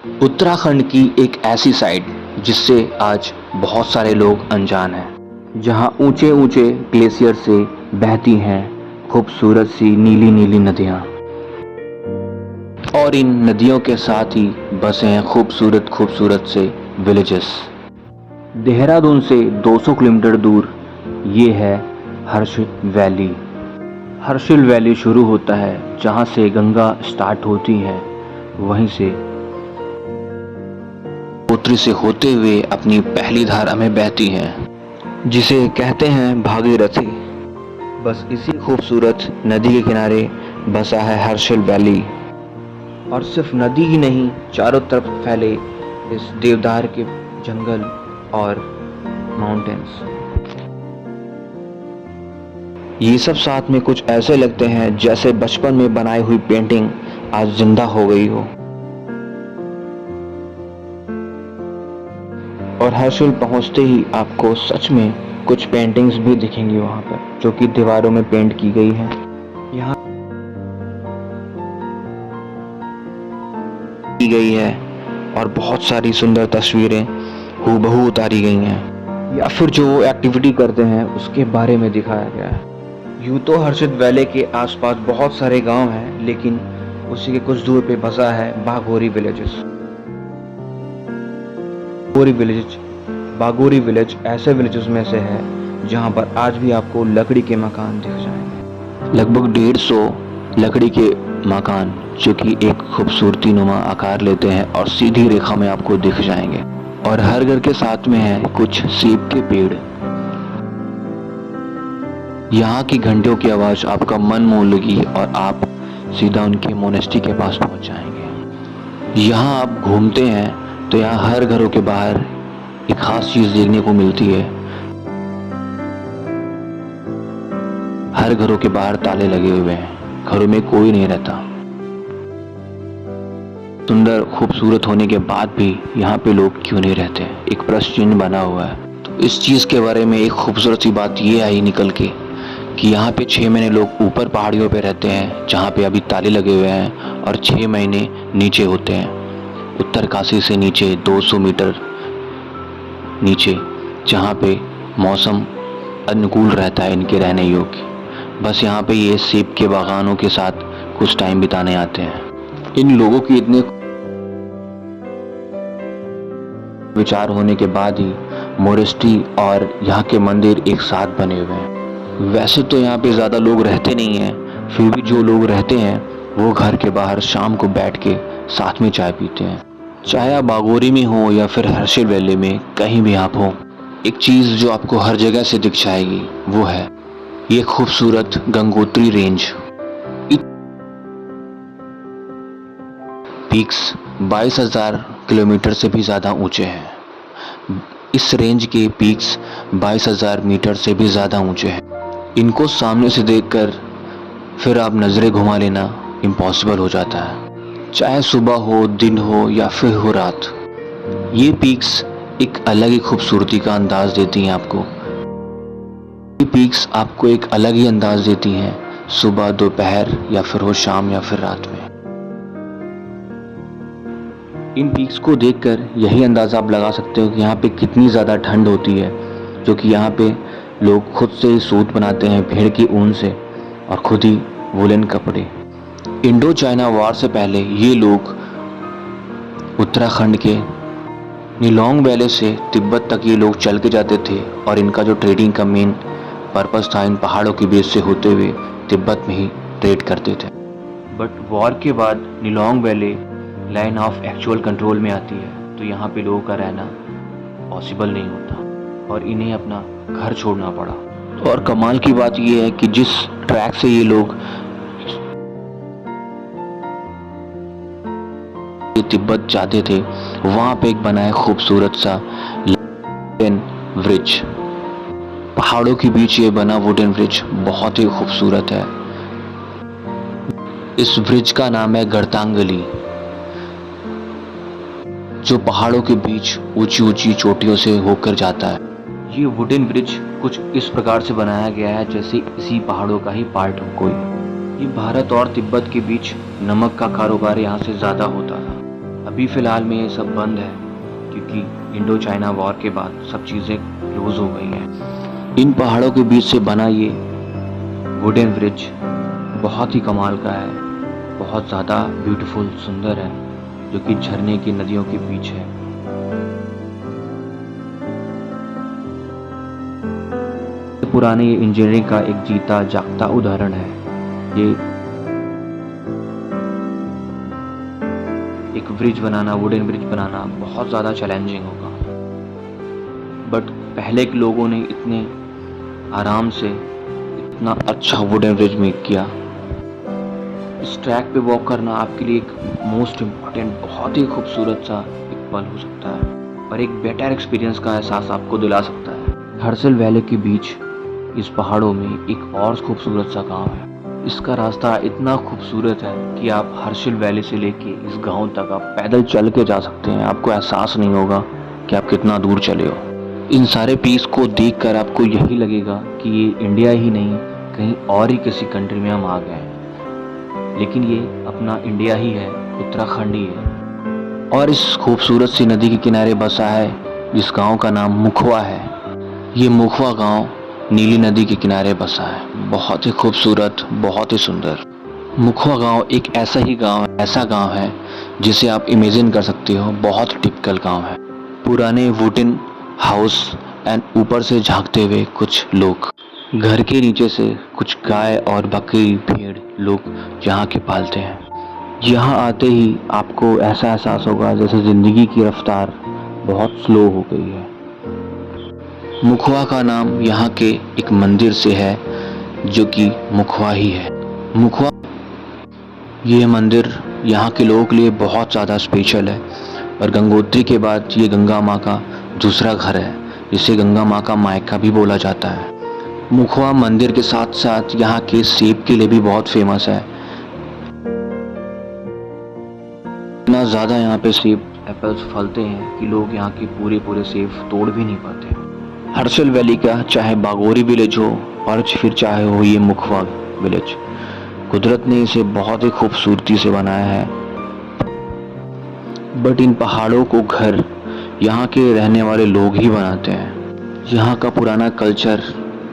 उत्तराखंड की एक ऐसी साइट जिससे आज बहुत सारे लोग अनजान हैं, जहां ऊंचे ऊंचे ग्लेशियर से बहती हैं खूबसूरत सी नीली नीली नदियां, और इन नदियों के साथ ही बसे हैं खूबसूरत खूबसूरत से विलेजेस। देहरादून से 200 किलोमीटर दूर ये है हर्षिल वैली। हर्षिल वैली शुरू होता है जहां से गंगा स्टार्ट होती है, वहीं से गंगोत्री से होते हुए अपनी पहली धारा में बहती हैं, जिसे कहते हैं भागीरथी। बस इसी खूबसूरत नदी के किनारे बसा है हर्षिल वैली। और सिर्फ नदी ही नहीं, चारों तरफ फैले इस देवदार के जंगल और माउंटेन्स, ये सब साथ में कुछ ऐसे लगते हैं जैसे बचपन में बनाई हुई पेंटिंग आज जिंदा हो गई हो। और हर्षिल पहुंचते ही आपको सच में कुछ पेंटिंग्स भी दिखेंगी वहां पर, जो कि दीवारों में पेंट की गई है। यहाँ की गई है और बहुत सारी सुंदर तस्वीरें हूबहू उतारी गई हैं, या फिर जो वो एक्टिविटी करते हैं उसके बारे में दिखाया गया है। यूं तो हर्षिल वैली के आसपास बहुत सारे गांव हैं, लेकिन उसी के कुछ दूर पे बसा है बागोरी विलेजेस। बागोरी विलेज ऐसे विलेजेस में से है जहां पर आज भी आपको लकड़ी के मकान दिख जाएंगे। लगभग 150 लकड़ी के मकान, जो कि एक खूबसूरती नुमा आकार लेते हैं और सीधी रेखा में आपको दिख जाएंगे। और हर घर के साथ में है कुछ सेब के पेड़। यहाँ की घंटियों की आवाज आपका मन मोह लेगी और आप सीधा उनके मोनेस्ट्री के पास पहुंच जाएंगे। यहाँ आप घूमते हैं तो यहाँ हर घरों के बाहर एक खास चीज देखने को मिलती है। हर घरों के बाहर ताले लगे हुए हैं, घरों में कोई नहीं रहता। सुंदर खूबसूरत होने के बाद भी यहाँ पे लोग क्यों नहीं रहते, एक प्रश्न चिन्ह बना हुआ है। तो इस चीज के बारे में एक खूबसूरत सी बात ये आई निकल के कि यहाँ पे 6 महीने लोग ऊपर पहाड़ियों पे रहते हैं जहाँ पे अभी ताले लगे हुए हैं, और 6 महीने नीचे होते हैं, उत्तरकाशी से नीचे 200 मीटर नीचे, जहाँ पे मौसम अनुकूल रहता है इनके रहने योग्य। बस यहाँ पे ये सेब के बागानों के साथ कुछ टाइम बिताने आते हैं। इन लोगों की इतने विचार होने के बाद ही मोनेस्ट्री और यहाँ के मंदिर एक साथ बने हुए हैं। वैसे तो यहाँ पे ज़्यादा लोग रहते नहीं हैं, फिर भी जो लोग रहते हैं वो घर के बाहर शाम को बैठ के साथ में चाय पीते हैं। चाहे आप बागोरी में हो या फिर हर्षिल वैली में, कहीं भी आप हो, एक चीज़ जो आपको हर जगह से दिख जाएगी वो है ये खूबसूरत गंगोत्री रेंज। पीक्स 22,000 किलोमीटर से भी ज़्यादा ऊंचे हैं। इस रेंज के पीक्स 22,000 मीटर से भी ज़्यादा ऊंचे हैं। इनको सामने से देखकर फिर आप नज़रें घुमा लेना इम्पॉसिबल हो जाता है, चाहे सुबह हो, दिन हो या फिर हो रात। ये पीक्स एक अलग ही खूबसूरती का अंदाज देती हैं आपको। ये पीक्स आपको एक अलग ही अंदाज देती हैं, सुबह, दोपहर या फिर हो शाम या फिर रात में। इन पीक्स को देखकर यही अंदाज़ा आप लगा सकते हो कि यहाँ पे कितनी ज़्यादा ठंड होती है, जो कि यहाँ पे लोग खुद से ही सूट बनाते हैं भेड़ की ऊन से, और खुद ही वुलन कपड़े। इंडो चाइना वॉर से पहले ये लोग उत्तराखंड के निलोंग वैली से तिब्बत तक ये लोग चल के जाते थे, और इनका जो ट्रेडिंग का मेन पर्पस था इन पहाड़ों के बीच से होते हुए तिब्बत में ही ट्रेड करते थे। बट वॉर के बाद Nilong valley line of actual control में आती है, तो यहाँ पे लोगों का रहना पॉसिबल नहीं होता और इन्हें अपना घर छोड़ना पड़ा। और कमाल की बात यह है कि जिस ट्रैक से ये लोग तिब्बत जाते थे, वहां पे एक बना है खूबसूरत सा वुडन ब्रिज। पहाड़ों के बीच ये बना वुडन ब्रिज बहुत ही खूबसूरत है। इस ब्रिज का नाम है गर्तांगली, जो पहाड़ों के बीच ऊंची ऊंची चोटियों से होकर जाता है। ये वुडन ब्रिज कुछ इस प्रकार से बनाया गया है जैसे इसी पहाड़ों का ही पार्ट हो कोई। ये भारत और तिब्बत के बीच नमक का कारोबार यहाँ से ज़्यादा होता था। अभी फ़िलहाल में ये सब बंद है क्योंकि इंडो चाइना वॉर के बाद सब चीज़ें क्लोज़ हो गई हैं। इन पहाड़ों के बीच से बना ये वुडन ब्रिज बहुत ही कमाल का है, बहुत ज़्यादा ब्यूटीफुल सुंदर है, जो कि झरने की नदियों के बीच है। पुराने इंजीनियरिंग का एक जीता जागता उदाहरण है। ये एक ब्रिज बनाना, वुडन ब्रिज बनाना बहुत ज़्यादा चैलेंजिंग होगा, बट पहले के लोगों ने इतने आराम से इतना अच्छा वुडन ब्रिज मेक किया। इस ट्रैक पे वॉक करना आपके लिए एक मोस्ट इम्पॉर्टेंट, बहुत ही खूबसूरत सा एक पल हो सकता है और एक बेटर एक्सपीरियंस का एहसास आपको दिला सकता है। हर्सिल वैली के बीच इस पहाड़ों में एक और खूबसूरत सा गांव है। इसका रास्ता इतना खूबसूरत है कि आप हर्सिल वैली से लेके इस गांव तक आप पैदल चल के जा सकते हैं। आपको एहसास नहीं होगा कि आप कितना दूर चले हो। इन सारे पीस को देखकर आपको यही लगेगा कि ये इंडिया ही नहीं, कहीं और ही किसी कंट्री में हम आ गए हैं, लेकिन ये अपना इंडिया ही है, उत्तराखंड ही है। और इस खूबसूरत सी नदी के किनारे बसा है जिस गांव का नाम मुखवा है। ये मुखवा गांव नीली नदी के किनारे बसा है, बहुत ही खूबसूरत, बहुत ही सुंदर। मुखवा गांव एक ऐसा गांव है जिसे आप इमेजिन कर सकते हो, बहुत टिपिकल गांव है। पुराने वुडन हाउस एंड ऊपर से झांकते हुए कुछ लोग, घर के नीचे से कुछ गाय और बकरी भेड़ लोग जहाँ के पालते हैं। यहाँ आते ही आपको ऐसा एहसास होगा जैसे ज़िंदगी की रफ्तार बहुत स्लो हो गई है। मुखवा का नाम यहाँ के एक मंदिर से है जो कि मुखवा ही है। मुखवा ये मंदिर यहाँ के लोगों के लिए बहुत ज़्यादा स्पेशल है और गंगोत्री के बाद ये गंगा माँ का दूसरा घर है, जिसे गंगा माँ का मायका भी बोला जाता है। मुखवा मंदिर के साथ साथ यहाँ के सेब के लिए भी बहुत फेमस है। इतना ज़्यादा यहाँ पे सेब एप्पल्स फलते हैं कि लोग यहाँ के पूरे सेब तोड़ भी नहीं पाते। हर्सिल वैली का चाहे बागोरी विलेज हो और फिर चाहे हो ये मुखवा विलेज, कुदरत ने इसे बहुत ही खूबसूरती से बनाया है। बट इन पहाड़ों को घर यहाँ के रहने वाले लोग ही बनाते हैं। यहाँ का पुराना कल्चर,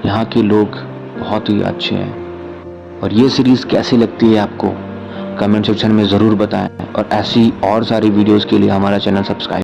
यहाँ के लोग बहुत ही अच्छे हैं। और ये सीरीज़ कैसी लगती है आपको कमेंट सेक्शन में ज़रूर बताएं और ऐसी और सारी वीडियोस के लिए हमारा चैनल सब्सक्राइब